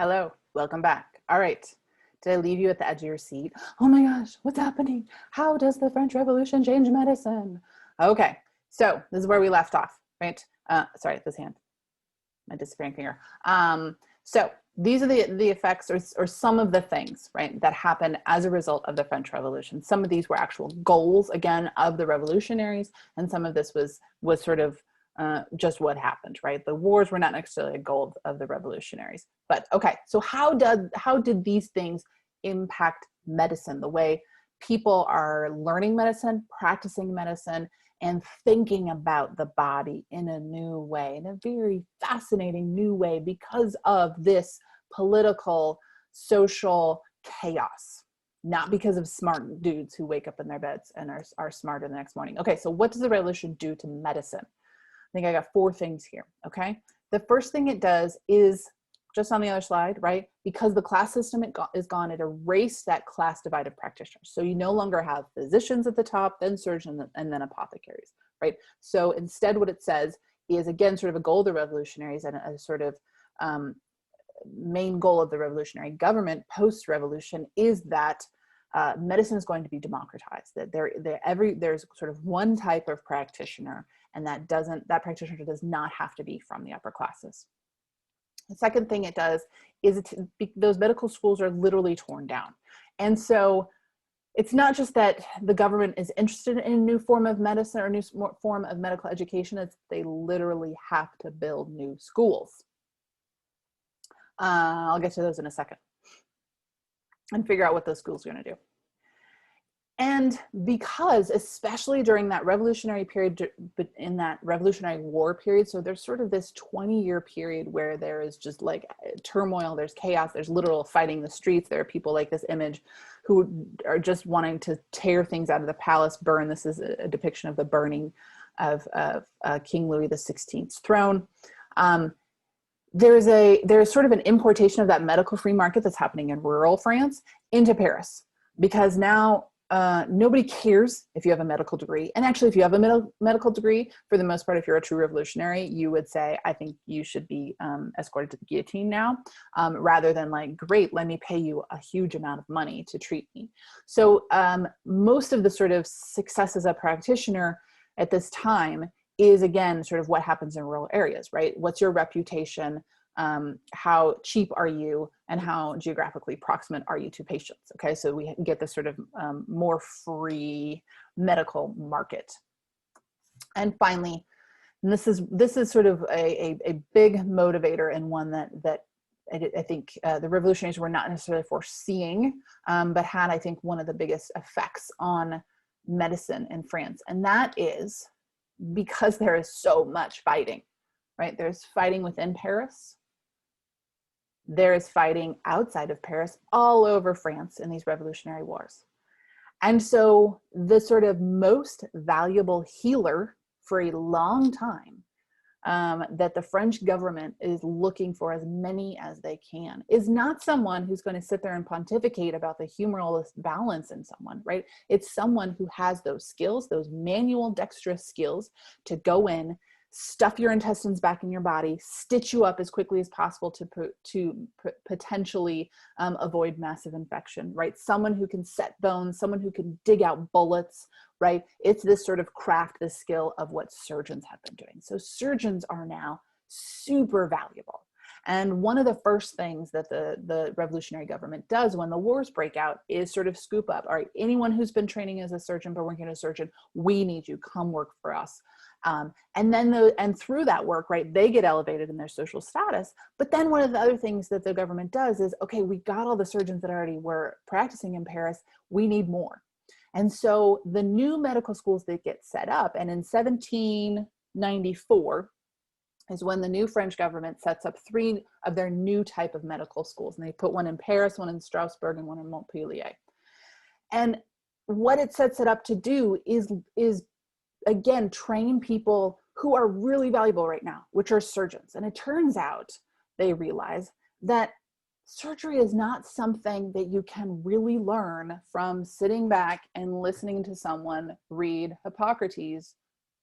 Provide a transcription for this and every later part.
Hello, welcome back. All right. Did I leave you at the edge of your seat? Oh my gosh, what's happening? How does the French Revolution change medicine? Okay, so this is where we left off, right? Sorry, this hand, my disappearing finger. So these are the effects or some of the things, right, that happened as a result of the French Revolution. Some of these were actual goals, again, of the revolutionaries, and some of this was sort of just what happened, right? The wars were not necessarily a goal of the revolutionaries. But okay, so how did these things impact medicine, the way people are learning medicine, practicing medicine, and thinking about the body in a new way, in a very fascinating new way, because of this political, social chaos, not because of smart dudes who wake up in their beds and are smarter the next morning. Okay, so what does the revolution do to medicine? I think I got 4 things here, okay? The first thing it does is, just on the other slide, right? Because the class system is gone, it erased that class divide of practitioners. So you no longer have physicians at the top, then surgeons, and then apothecaries, right? So instead what it says is, again, sort of a goal of the revolutionaries and a sort of main goal of the revolutionary government post-revolution is that medicine is going to be democratized, that there's sort of one type of practitioner, and that practitioner does not have to be from the upper classes. The second thing it does is those medical schools are literally torn down. And so it's not just that the government is interested in a new form of medicine or a new form of medical education, it's they literally have to build new schools. I'll get to those in a second and figure out what those schools are going to do. And because, especially during that revolutionary period, in that Revolutionary War period, so there's sort of this 20-year period where there is just like turmoil, there's chaos, there's literal fighting in the streets. There are people like this image who are just wanting to tear things out of the palace, burn. This is a depiction of the burning of King Louis XVI's throne. There's sort of an importation of that medical free market that's happening in rural France into Paris, because now nobody cares if you have a medical degree. And actually, if you have a medical degree, for the most part, if you're a true revolutionary, you would say, I think you should be escorted to the guillotine now, rather than like, great, let me pay you a huge amount of money to treat me. So most of the sort of success as a practitioner at this time is, again, sort of what happens in rural areas, right? What's your reputation? How cheap are you, and how geographically proximate are you to patients? Okay, so we get this sort of more free medical market. And finally, and this is sort of a big motivator, and one that I think the revolutionaries were not necessarily foreseeing, but had, I think, one of the biggest effects on medicine in France, and that is because there is so much fighting, right? There's fighting within Paris. There is fighting outside of Paris, all over France in these revolutionary wars. And so the sort of most valuable healer for a long time that the French government is looking for as many as they can is not someone who's going to sit there and pontificate about the humoral balance in someone, right? It's someone who has those skills, those manual dexterous skills to go in, stuff your intestines back in your body, stitch you up as quickly as possible to potentially avoid massive infection, right? Someone who can set bones, someone who can dig out bullets, right? It's this sort of craft, this skill of what surgeons have been doing. So surgeons are now super valuable. And one of the first things that the revolutionary government does when the wars break out is sort of scoop up, all right, anyone who's been training as a surgeon but working as a surgeon, we need you, come work for us. And then through that work, right, they get elevated in their social status. But then one of the other things that the government does is, okay, we got all the surgeons that already were practicing in Paris, we need more. And so the new medical schools that get set up, and in 1794 is when the new French government sets up 3 of their new type of medical schools. And they put one in Paris, one in Strasbourg, and one in Montpellier. And what it sets it up to do is again, train people who are really valuable right now, which are surgeons. And it turns out they realize that surgery is not something that you can really learn from sitting back and listening to someone read Hippocrates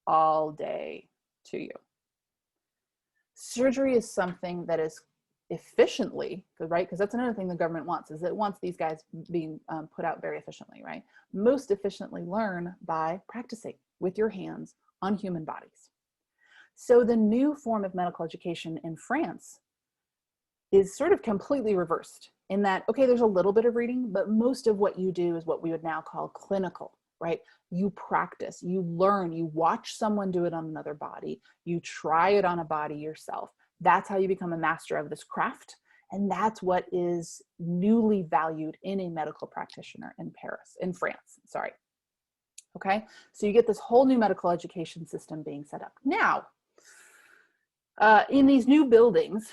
all day to you. Surgery is something that is efficiently, right? Because that's another thing the government wants, is it wants these guys being put out very efficiently, right? Most efficiently learn by practicing with your hands on human bodies. So the new form of medical education in France is sort of completely reversed in that, okay, there's a little bit of reading, but most of what you do is what we would now call clinical, right? You practice, you learn, you watch someone do it on another body, you try it on a body yourself. That's how you become a master of this craft. And that's what is newly valued in a medical practitioner in France, sorry. Okay, so you get this whole new medical education system being set up. Now, in these new buildings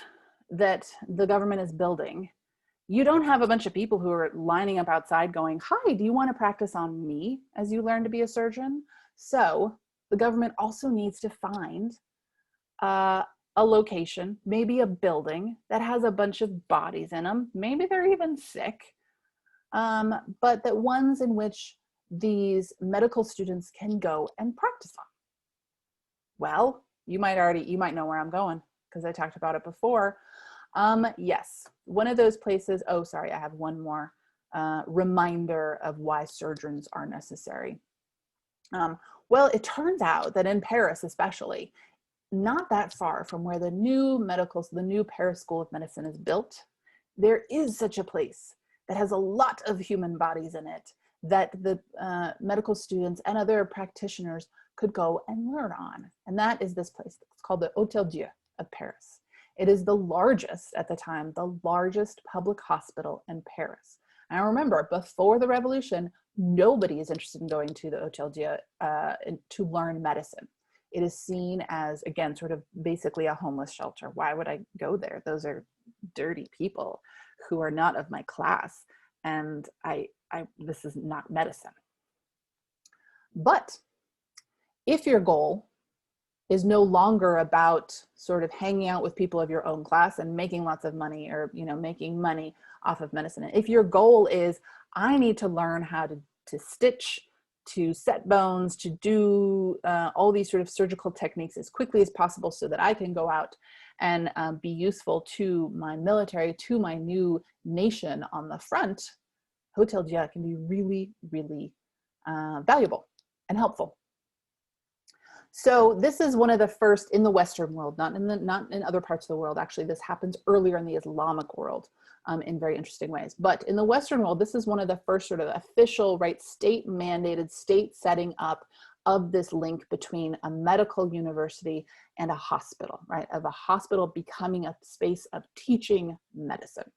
that the government is building, you don't have a bunch of people who are lining up outside going, hi, do you want to practice on me as you learn to be a surgeon? So the government also needs to find a location, maybe a building that has a bunch of bodies in them. Maybe they're even sick, but that ones in which these medical students can go and practice on. Well, you might know where I'm going because I talked about it before. Yes, one of those places, oh, sorry, I have one more reminder of why surgeons are necessary. Well, it turns out that in Paris, especially, not that far from where the new Paris School of Medicine is built, there is such a place that has a lot of human bodies in it that the medical students and other practitioners could go and learn on. And that is this place. It's called the Hôtel Dieu of Paris. It is the largest, at the time, the largest public hospital in Paris. And I remember, before the revolution, nobody is interested in going to the Hôtel Dieu to learn medicine. It is seen as, again, sort of basically a homeless shelter. Why would I go there? Those are dirty people who are not of my class. And this is not medicine. But if your goal is no longer about sort of hanging out with people of your own class and making lots of money, or making money off of medicine, and if your goal is, I need to learn how to stitch, to set bones, to do all these sort of surgical techniques as quickly as possible so that I can go out and be useful to my military, to my new nation on the front, Hôtel Dieu can be really, really valuable and helpful. So this is one of the first in the Western world, not in other parts of the world. Actually, this happens earlier in the Islamic world in very interesting ways. But in the Western world, this is one of the first sort of official, right, state mandated, state setting up of this link between a medical university and a hospital, right? Of a hospital becoming a space of teaching medicine,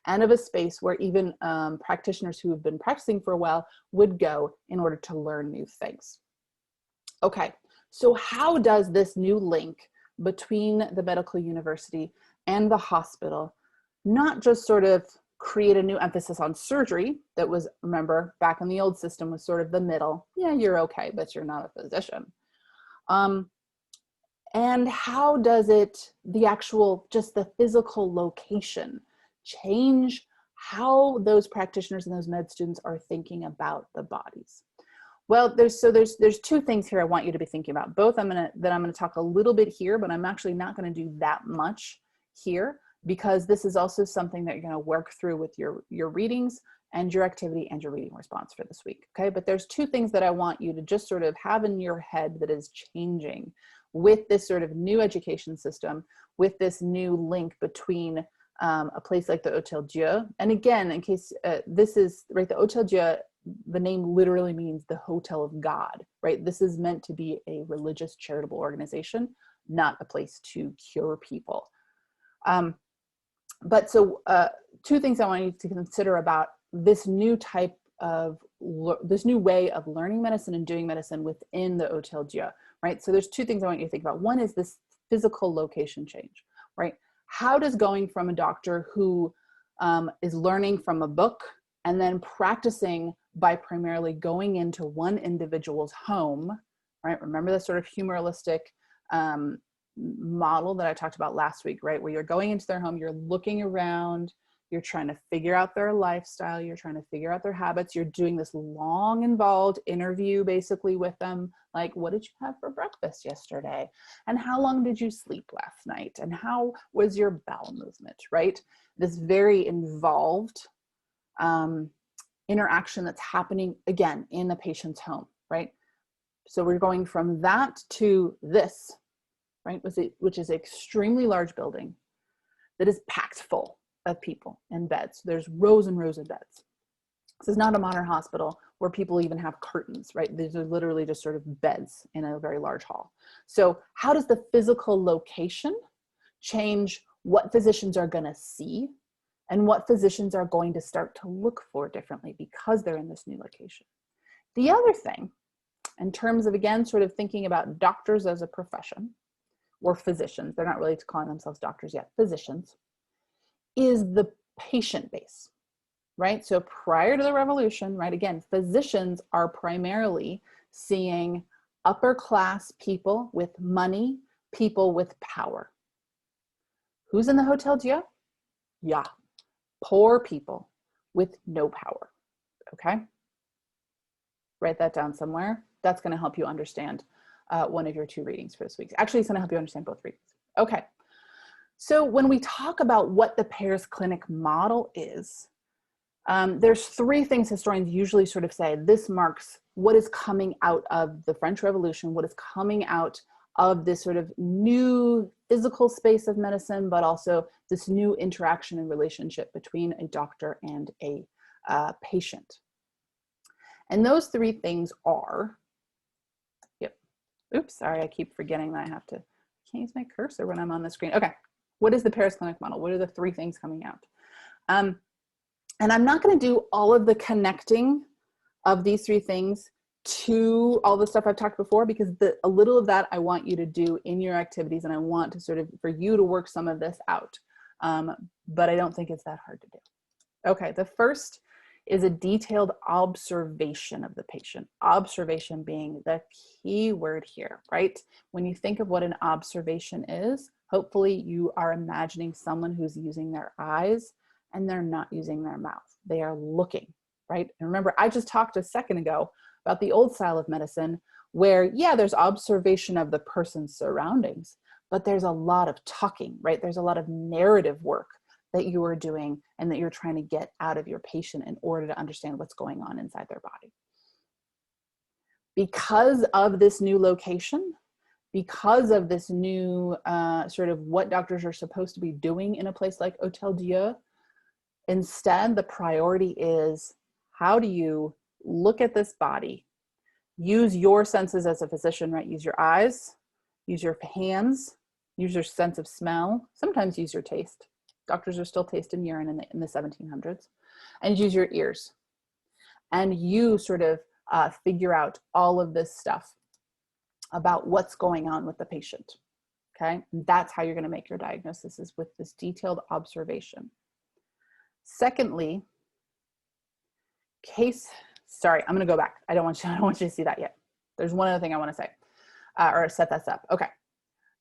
and of a space where even practitioners who have been practicing for a while would go in order to learn new things. Okay. So how does this new link between the medical university and the hospital not just sort of create a new emphasis on surgery that was, remember, back in the old system was sort of the middle, yeah, you're okay, but you're not a physician. And how does it, the actual, just the physical location, change how those practitioners and those med students are thinking about the bodies? Well, there's two things here I want you to be thinking about. Both I'm gonna talk a little bit here, but I'm actually not gonna do that much here, because this is also something that you're gonna work through with your readings and your activity and your reading response for this week, okay? But there's two things that I want you to just sort of have in your head that is changing with this sort of new education system, with this new link between a place like the Hôtel Dieu. And again, in case this is, right, the Hôtel Dieu, the name literally means the hotel of God, right? This is meant to be a religious charitable organization, not a place to cure people. But so two things I want you to consider about this new type of, this new way of learning medicine and doing medicine within the Hôtel Dieu, right? So there's two things I want you to think about. One is this physical location change, right? How does going from a doctor who is learning from a book and then practicing by primarily going into one individual's home, right? Remember the sort of humoralistic model that I talked about last week, right? Where you're going into their home, you're looking around, You're trying to figure out their lifestyle. You're trying to figure out their habits. You're doing this long, involved interview basically with them. Like, what did you have for breakfast yesterday? And how long did you sleep last night? And how was your bowel movement, right? This very involved interaction that's happening, again, in the patient's home, right? So we're going from that to this, right? Which is an extremely large building that is packed full of people and beds. There's rows and rows of beds. This is not a modern hospital where people even have curtains, right? These are literally just sort of beds in a very large hall. So how does the physical location change what physicians are going to see and what physicians are going to start to look for differently because they're in this new location? The other thing, in terms of, again, sort of thinking about doctors as a profession, or physicians, they're not really calling themselves doctors yet, physicians, is the patient base, right? So prior to the revolution, right, again, physicians are primarily seeing upper class people with money, people with power. Who's in the Hotel Dieu? Yeah, poor people with no power, okay? Write that down somewhere. That's going to help you understand one of your two readings for this week. Actually, it's going to help you understand both readings. Okay. So when we talk about what the Paris Clinic model is, there's three things historians usually sort of say. This marks what is coming out of the French Revolution, what is coming out of this sort of new physical space of medicine, but also this new interaction and relationship between a doctor and a patient. And those three things are, oops, sorry, I keep forgetting that I can't use my cursor when I'm on the screen. Okay, what is the Paris Clinic model? What are the three things coming out? And I'm not going to do all of the connecting of these three things to all the stuff I've talked before, because a little of that I want you to do in your activities, and I want to sort of, for you to work some of this out. But I don't think it's that hard to do. Okay, the first is a detailed observation of the patient. Observation being the key word here, right? When you think of what an observation is, hopefully you are imagining someone who's using their eyes and they're not using their mouth. They are looking, right? And remember, I just talked a second ago about the old style of medicine where, yeah, there's observation of the person's surroundings, but there's a lot of talking, right? There's a lot of narrative work that you are doing and that you're trying to get out of your patient in order to understand what's going on inside their body. Because of this new location, because of this new sort of what doctors are supposed to be doing in a place like Hotel Dieu, instead the priority is, how do you look at this body, use your senses as a physician, right? Use your eyes, use your hands, use your sense of smell, sometimes use your taste. Doctors are still tasting urine in the 1700s. And use your ears. And you sort of figure out all of this stuff about what's going on with the patient, okay? And that's how you're gonna make your diagnosis, is with this detailed observation. Secondly, sorry, I'm gonna go back. I don't want you to see that yet. There's one other thing I wanna say, or set this up, okay.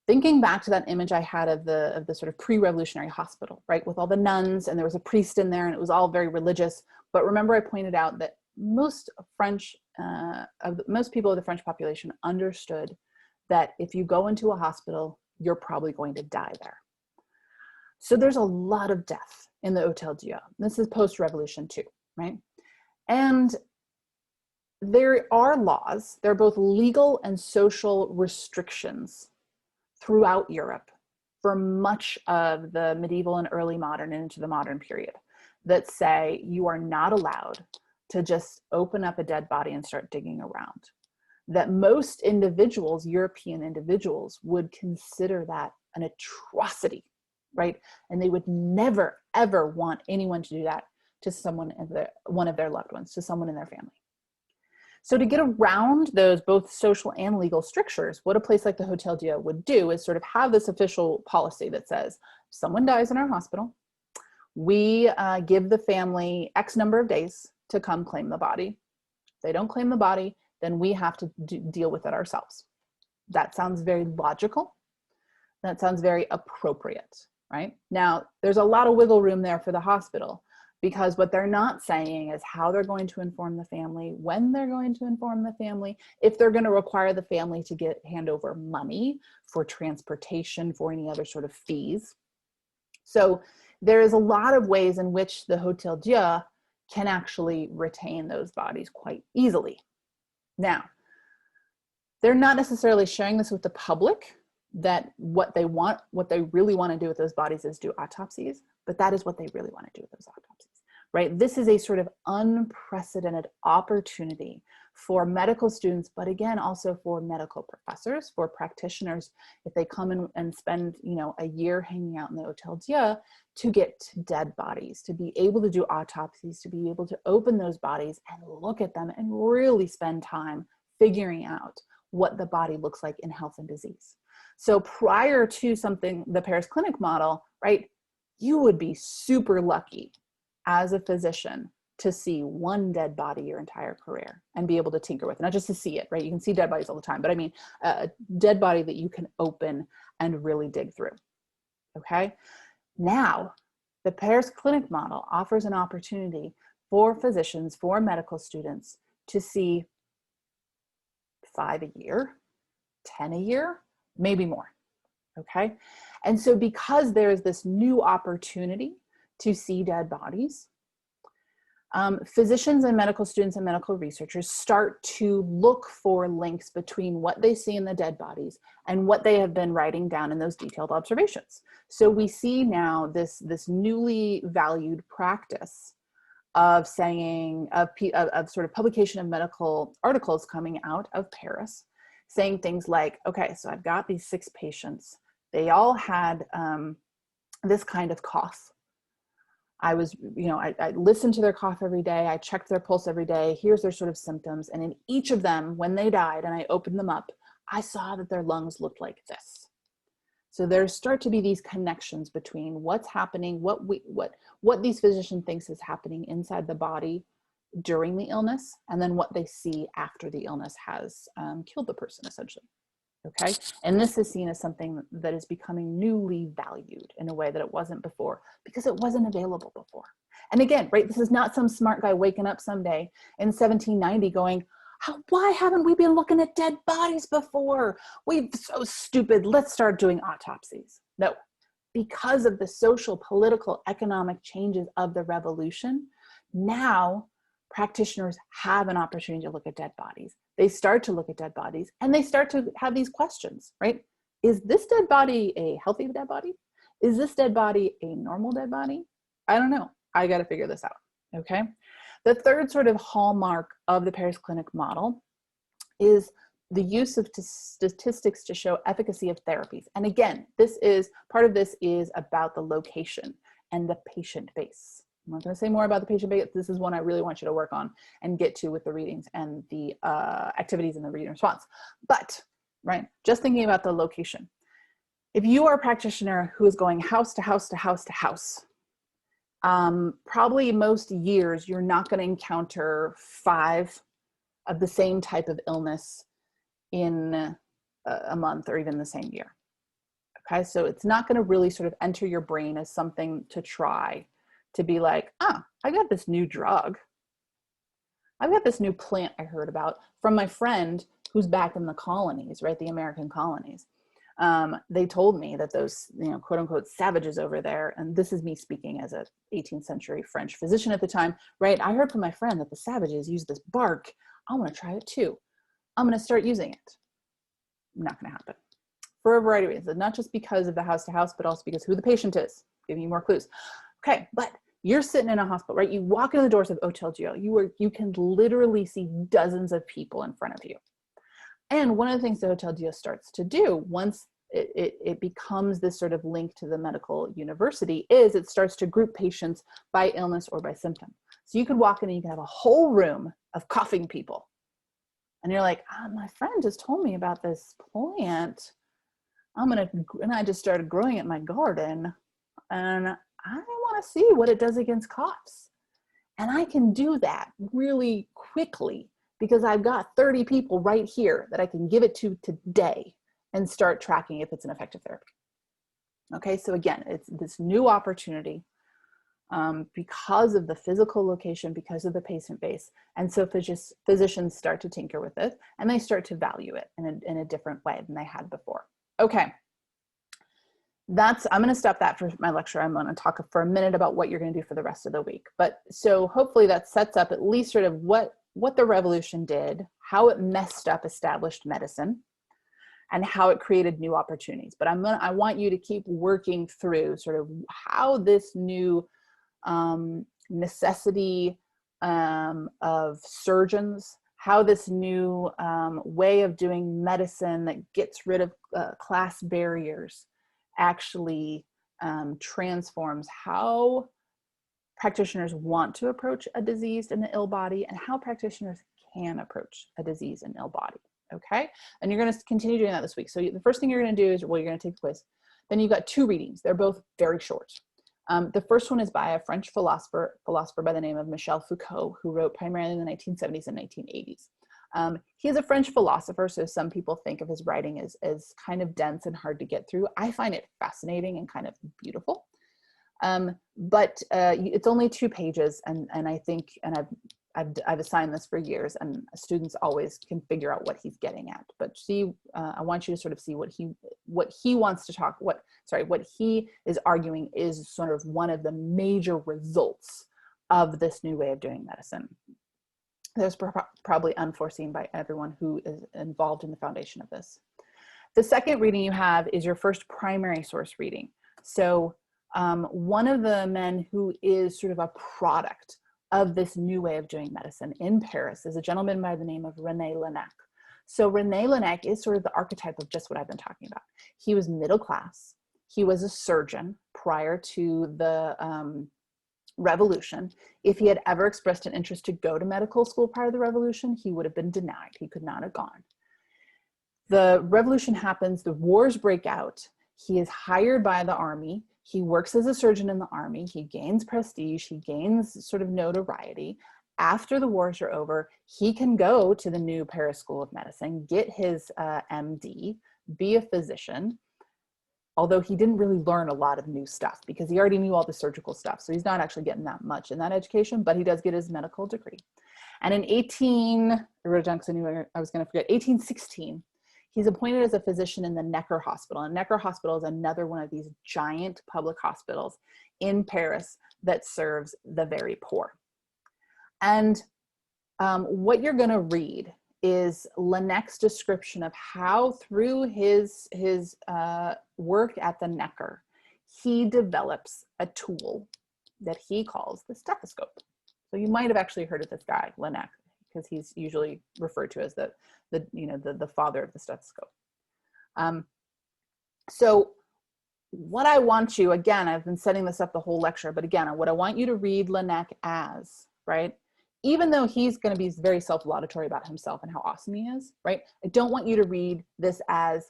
Thinking back to that image I had of the sort of pre-revolutionary hospital, right? With all the nuns, and there was a priest in there, and it was all very religious. But remember, I pointed out that most people of the French population understood that if you go into a hospital, you're probably going to die there. So there's a lot of death in the Hotel Dieu. This is post-revolution too, right? And there are laws, there are both legal and social restrictions throughout Europe for much of the medieval and early modern and into the modern period that say you are not allowed to just open up a dead body and start digging around. That most individuals, European individuals, would consider that an atrocity, right? And they would never, ever want anyone to do that to one of their loved ones, to someone in their family. So to get around those both social and legal strictures, what a place like the Hotel Dieu would do is sort of have this official policy that says, if someone dies in our hospital, we give the family X number of days to come claim the body. If they don't claim the body, then we have to deal with it ourselves. That sounds very logical. That sounds very appropriate, right? Now, there's a lot of wiggle room there for the hospital, because what they're not saying is how they're going to inform the family, when they're going to inform the family, if they're going to require the family to hand over money for transportation, for any other sort of fees. So there is a lot of ways in which the Hotel Dieu can actually retain those bodies quite easily. Now, they're not necessarily sharing this with the public, that what they really want to do with those bodies is do autopsies, but that is what they really want to do with those autopsies, right? This is a sort of unprecedented opportunity for medical students, but again, also for medical professors, for practitioners, if they come in and spend, a year hanging out in the Hotel Dieu, to get dead bodies, to be able to do autopsies, to be able to open those bodies and look at them and really spend time figuring out what the body looks like in health and disease. So prior to the Paris Clinic model, right, you would be super lucky as a physician to see one dead body your entire career and be able to tinker with it, not just to see it, right? You can see dead bodies all the time, but I mean, a dead body that you can open and really dig through, okay? Now, the Paris Clinic model offers an opportunity for physicians, for medical students to see 5 a year, 10 a year, maybe more, okay? And so because there is this new opportunity to see dead bodies, physicians and medical students and medical researchers start to look for links between what they see in the dead bodies and what they have been writing down in those detailed observations. So we see now this newly valued practice of saying, of sort of publication of medical articles coming out of Paris, saying things like, okay, so I've got these 6 patients. They all had this kind of cough. I listened to their cough every day. I checked their pulse every day. Here's their sort of symptoms. And in each of them, when they died and I opened them up, I saw that their lungs looked like this. So there start to be these connections between what's happening, what these physicians thinks is happening inside the body during the illness, and then what they see after the illness has killed the person, essentially. Okay, and this is seen as something that is becoming newly valued in a way that it wasn't before, because it wasn't available before. And again, right, this is not some smart guy waking up someday in 1790 going, why haven't we been looking at dead bodies before? We're so stupid, let's start doing autopsies. No, because of the social, political, economic changes of the revolution, now practitioners have an opportunity to look at dead bodies. They start to look at dead bodies and they start to have these questions, right? Is this dead body a healthy dead body? Is this dead body a normal dead body? I don't know. I got to figure this out, okay? The third sort of hallmark of the Paris Clinic model is the use of statistics to show efficacy of therapies. And again, part of this is about the location and the patient base. I'm not going to say more about the patient base. This is one I really want you to work on and get to with the readings and the activities in the reading response. But, right, just thinking about the location. If you are a practitioner who is going house to house to house to house, probably most years you're not going to encounter 5 of the same type of illness in a month or even the same year. Okay, so it's not going to really sort of enter your brain as something to try to be like, I got this new drug. I've got this new plant I heard about from my friend who's back in the colonies, right? The American colonies. They told me that those, quote unquote, savages over there, and this is me speaking as a 18th century French physician at the time, right? I heard from my friend that the savages use this bark. I want to try it too. I'm going to start using it. Not going to happen for a variety of reasons, not just because of the house to house, but also because who the patient is. Giving you more clues. Okay, but you're sitting in a hospital, right? You walk into the doors of Hotel Dieu. You can literally see dozens of people in front of you. And one of the things the Hotel Dieu starts to do once it becomes this sort of link to the medical university is it starts to group patients by illness or by symptom. So you could walk in and you can have a whole room of coughing people. And you're like, my friend just told me about this plant. And I just started growing it in my garden. And I want to see what it does against coughs. And I can do that really quickly because I've got 30 people right here that I can give it to today and start tracking if it's an effective therapy. Okay, so again, it's this new opportunity because of the physical location, because of the patient base. And so physicians start to tinker with it, and they start to value it in a different way than they had before. Okay, I'm going to stop that for my lecture. I'm going to talk for a minute about what you're going to do for the rest of the week. But so hopefully that sets up at least sort of what the revolution did, how it messed up established medicine, and how it created new opportunities. But I want you to keep working through sort of how this new necessity of surgeons, how this new way of doing medicine that gets rid of class barriers actually transforms how practitioners want to approach a diseased and an ill body, and how practitioners can approach a disease and ill body. Okay, and you're going to continue doing that this week. So the first thing you're going to do is, well, you're going to take the quiz. Then you've got 2 readings. They're both very short. The first one is by a French philosopher by the name of Michel Foucault, who wrote primarily in the 1970s and 1980s. He is a French philosopher, so some people think of his writing as kind of dense and hard to get through. I find it fascinating and kind of beautiful. But it's only 2 pages, and I think, and I've assigned this for years, and students always can figure out what he's getting at. But I want you to sort of see what he wants to talk, what he is arguing is sort of one of the major results of this new way of doing medicine. That's probably unforeseen by everyone who is involved in the foundation of this. The second reading you have is your first primary source reading. So one of the men who is sort of a product of this new way of doing medicine in Paris is a gentleman by the name of René Laennec. So René Laennec is sort of the archetype of just what I've been talking about. He was middle class. He was a surgeon prior to the revolution. If he had ever expressed an interest to go to medical school prior to the revolution, he would have been denied. He could not have gone. The revolution happens, the wars break out. He is hired by the army. He works as a surgeon in the army. He gains prestige. He gains sort of notoriety. After the wars are over, he can go to the new Paris School of Medicine, get his MD, be a physician, although he didn't really learn a lot of new stuff because he already knew all the surgical stuff. So he's not actually getting that much in that education, but he does get his medical degree. And in I wrote it down because I knew I was going to forget, 1816, he's appointed as a physician in the Necker Hospital. And Necker Hospital is another one of these giant public hospitals in Paris that serves the very poor. And what you're going to read is Laennec's description of how through his work at the Necker, he develops a tool that he calls the stethoscope. So you might have actually heard of this guy, Laennec, because he's usually referred to as the father of the stethoscope. So what I want you, again, I've been setting this up the whole lecture, but again, what I want you to read Laennec as, right? Even though he's going to be very self-laudatory about himself and how awesome he is, right? I don't want you to read this as,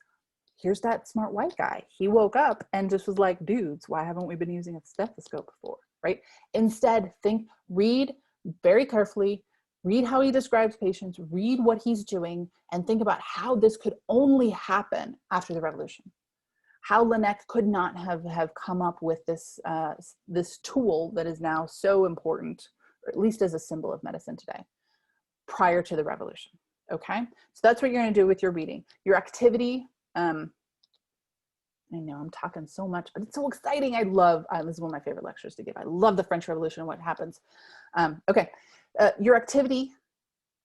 here's that smart white guy. He woke up and just was like, dudes, why haven't we been using a stethoscope before, right? Instead, read very carefully, read how he describes patients, read what he's doing, and think about how this could only happen after the revolution. How Laennec could not have come up with this tool that is now so important, or at least as a symbol of medicine today, prior to the revolution, okay? So that's what you're gonna do with your reading. Your activity, I know I'm talking so much, but it's so exciting. This is one of my favorite lectures to give. I love the French Revolution and what happens. Okay, your activity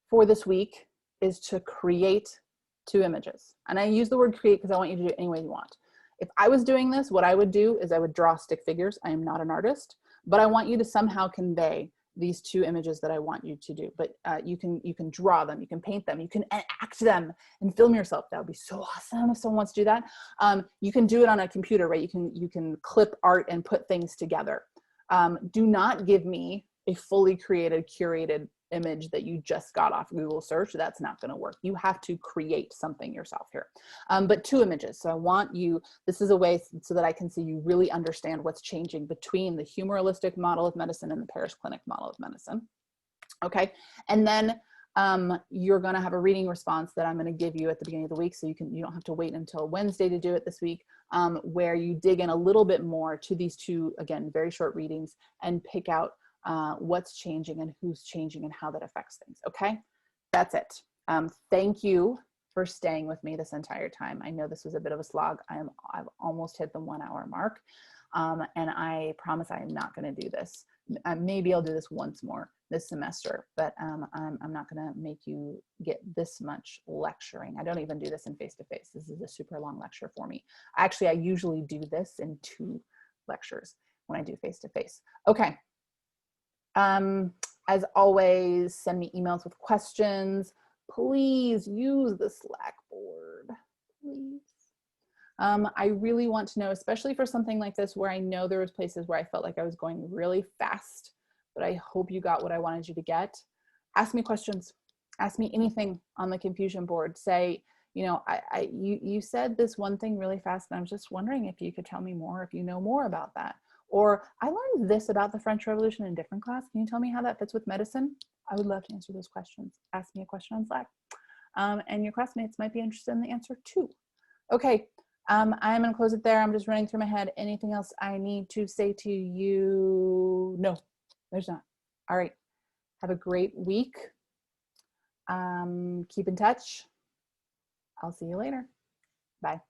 for this week is to create 2 images. And I use the word create because I want you to do it any way you want. If I was doing this, what I would do is I would draw stick figures. I am not an artist, but I want you to somehow convey these 2 images that I want you to do. But you can draw them, you can paint them, you can act them and film yourself. That would be so awesome if someone wants to do that. You can do it on a computer, right? You can clip art and put things together. Do not give me a fully created, curated image that you just got off Google search. That's not going to work. You have to create something yourself here. But 2 images. So I want you, this is a way so that I can see you really understand what's changing between the humoralistic model of medicine and the Paris Clinic model of medicine. Okay. And then You're going to have a reading response that I'm going to give you at the beginning of the week, so you don't have to wait until Wednesday to do it this week, where you dig in a little bit more to these two, again, very short readings, and pick out what's changing and who's changing and how that affects things. Okay, that's it. Thank you for staying with me this entire time. I know this was a bit of a slog. I've almost hit the 1 hour mark, and I promise I am not going to do this. Maybe I'll do this once more this semester, but I'm not going to make you get this much lecturing. I don't even do this in face-to-face. This is a super long lecture for me. Actually, I usually do this in 2 lectures when I do face-to-face. Okay. As always, send me emails with questions. Please use the Slack board, please. I really want to know, especially for something like this, where I know there was places where I felt like I was going really fast, but I hope you got what I wanted you to get. Ask me questions. Ask me anything on the confusion board. Say, you know, you said this one thing really fast, and I'm just wondering if you could tell me more, if you know more about that. Or I learned this about the French Revolution in a different class. Can you tell me how that fits with medicine? I would love to answer those questions. Ask me a question on Slack. And your classmates might be interested in the answer too. Okay, I'm gonna close it there. I'm just running through my head. Anything else I need to say to you? No, there's not. All right, have a great week. Keep in touch. I'll see you later. Bye.